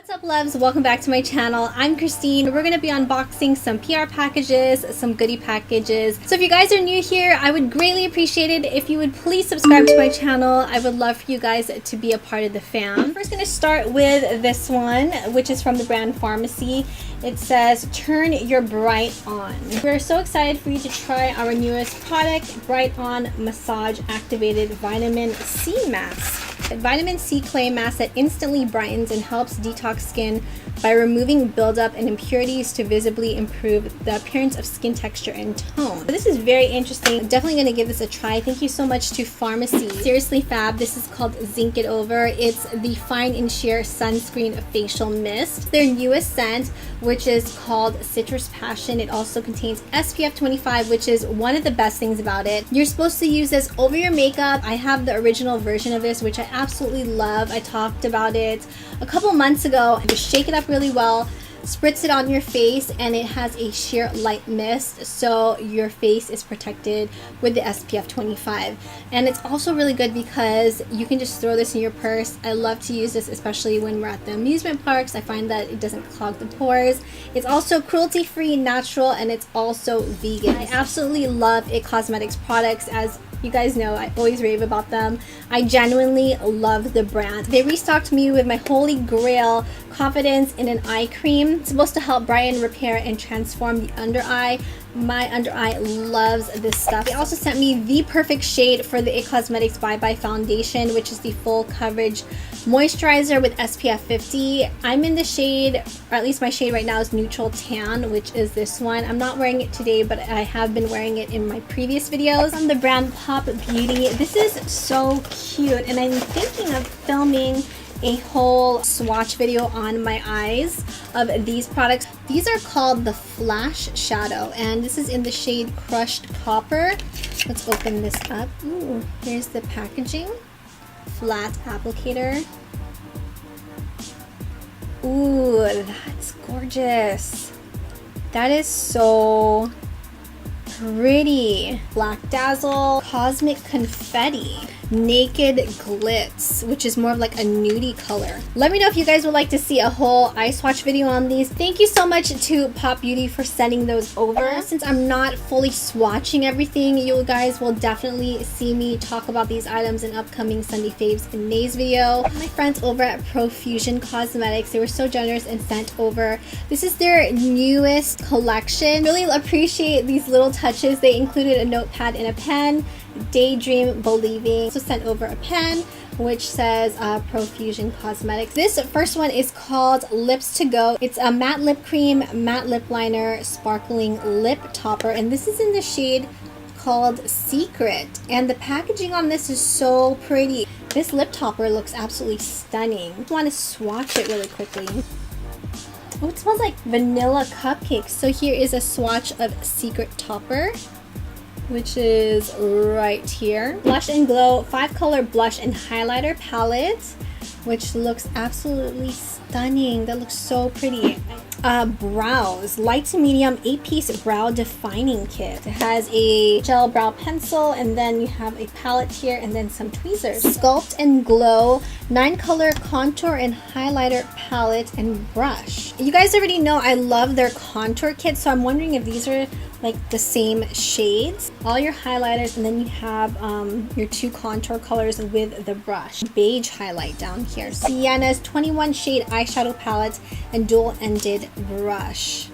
What's up, loves? Welcome back to my channel. I'm Christine. We're going to be unboxing some PR packages, some goodie packages. So if you guys are new here, I would greatly appreciate it if you would please subscribe to my channel. I would love for you guys to be a part of the fam. I'm first going to start with this one, which is from the brand Farmacy. It says, turn your bright on. We're so excited for you to try our newest product, Bright On Massage Activated Vitamin C Mask. A vitamin C clay mask that instantly brightens and helps detox skin by removing buildup and impurities to visibly improve the appearance of skin texture and tone. This is very interesting. I'm definitely going to give this a try. Thank you so much to Farmacy. Seriously Fab, this is called Zinc It Over. It's the Fine and Sheer Sunscreen Facial Mist. Their newest scent, which is called Citrus Passion. It also contains SPF 25, which is one of the best things about it. You're supposed to use this over your makeup. I have the original version of this, which I absolutely love. I talked about it a couple months ago. Just shake it up really well, spritz it on your face, and it has a sheer light mist, so your face is protected with the SPF 25. And it's also really good because you can just throw this in your purse. I love to use this, especially when we're at the amusement parks. I find that it doesn't clog the pores. It's also cruelty free, natural, and it's also vegan. I absolutely love IT Cosmetics products. As you guys know, I always rave about them. I genuinely love the brand. They restocked me with my holy grail, Confidence in an Eye Cream. It's supposed to help brighten, repair, and transform the under eye. My under eye loves this stuff. They also sent me the perfect shade for the IT Cosmetics Bye Bye Foundation, which is the full coverage moisturizer with SPF 50. I'm in the shade, or at least my shade right now is Neutral Tan, which is this one. I'm not wearing it today, but I have been wearing it in my previous videos. From the brand Pop Beauty. This is so cute, and I'm thinking of filming a whole swatch video on my eyes of these products. These are called the Flash Shadow, and this is in the shade Crushed Copper. Let's open this up. Ooh, here's the packaging. Flat applicator. Ooh, that's gorgeous. That is so pretty. Black Dazzle, Cosmic Confetti, Naked Glitz, which is more of like a nudie color. Let me know if you guys would like to see a whole eye swatch video on these. Thank you so much to Pop Beauty for sending those over. Since I'm not fully swatching everything, you guys will definitely see me talk about these items in upcoming Sunday Faves and Nays video. My friends over at Profusion Cosmetics, they were so generous and sent over. This is their newest collection. Really appreciate these little touches. They included a notepad and a pen. Daydream Believing. Also sent over a pen which says Profusion Cosmetics. This first one is called Lips to Go. It's a matte lip cream, matte lip liner, sparkling lip topper, and this is in the shade called Secret. And the packaging on this is so pretty. This lip topper looks absolutely stunning. I want to swatch it really quickly. Oh, it smells like vanilla cupcakes. So here is a swatch of Secret Topper, which is right here. Blush and Glow 5-color blush and highlighter palette, which looks absolutely stunning. That looks so pretty. Brows, light to medium 8-piece brow defining kit. It has a gel brow pencil, and then you have a palette here, and then some tweezers. Sculpt and Glow 9-color contour and highlighter palette and brush. You guys already know I love their contour kit, so I'm wondering if these are like the same shades. All your highlighters, and then you have your 2 contour colors with the brush. Beige highlight down here. Sienna's 21 shade eyeshadow palette and dual-ended brush.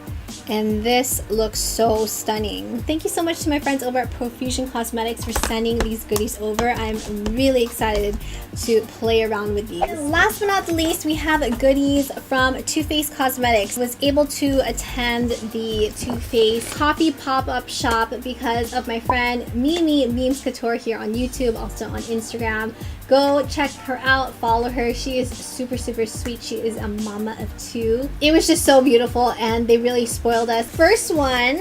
And this looks so stunning. Thank you so much to my friends over at Profusion Cosmetics for sending these goodies over. I'm really excited to play around with these. And last but not the least, we have goodies from Too Faced Cosmetics. I was able to attend the Too Faced coffee pop-up shop because of my friend Mimi Memes Couture here on YouTube, also on Instagram. Go check her out, follow her. She is super sweet. She is a mama of 2. It was just so beautiful, and they really spoiled us. First one,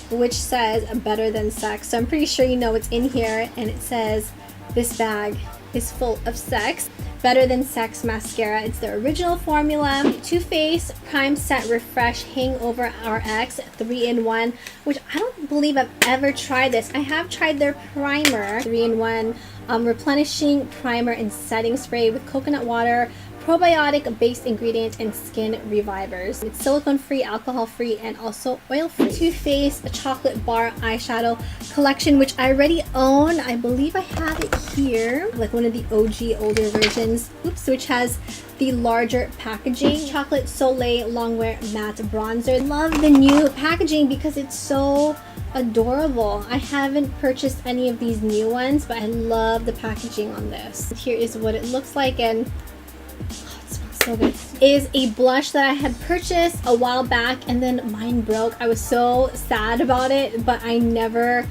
which says better than sex. So I'm pretty sure you know what's in here, and it says this bag is full of sex. Better Than Sex mascara. It's the original formula. Too Faced Prime Set Refresh Hangover RX 3-in-1, which I don't believe I've ever tried this. I have tried their primer, 3-in-1 replenishing primer and setting spray with coconut water, probiotic based ingredient and skin revivers. It's silicone free, alcohol free, and also oil free. Too Faced chocolate bar eyeshadow collection, which I already own. I believe I have it here, like one of the OG older versions. Oops, which has the larger packaging. Chocolate Soleil Longwear Matte Bronzer. Love the new packaging because it's so adorable. I haven't purchased any of these new ones, but I love the packaging on this. Here is what it looks like, and oh, it smells so good. Is a blush that I had purchased a while back and then mine broke. I was so sad about it, but I never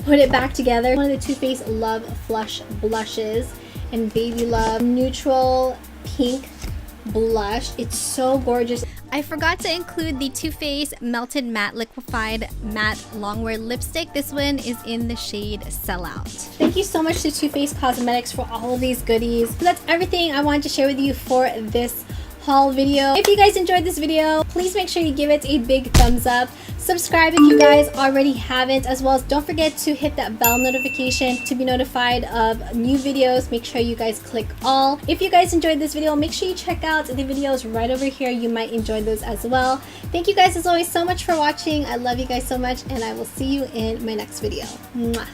put it back together. One of the Too Faced Love Flush blushes, and Baby Love neutral pink blush. It's so gorgeous. I forgot to include the Too Faced Melted Matte Liquefied Matte Longwear Lipstick. This one is in the shade Sellout. Thank you so much to Too Faced Cosmetics for all of these goodies. That's everything I wanted to share with you for this haul video. If you guys enjoyed this video, please make sure you give it a big thumbs up. Subscribe if you guys already haven't, as well as don't forget to hit that bell notification to be notified of new videos. Make sure you guys click all. If you guys enjoyed this video, make sure you check out the videos right over here. You might enjoy those as well. Thank you guys as always so much for watching. I love you guys so much, and I will see you in my next video. Mwah.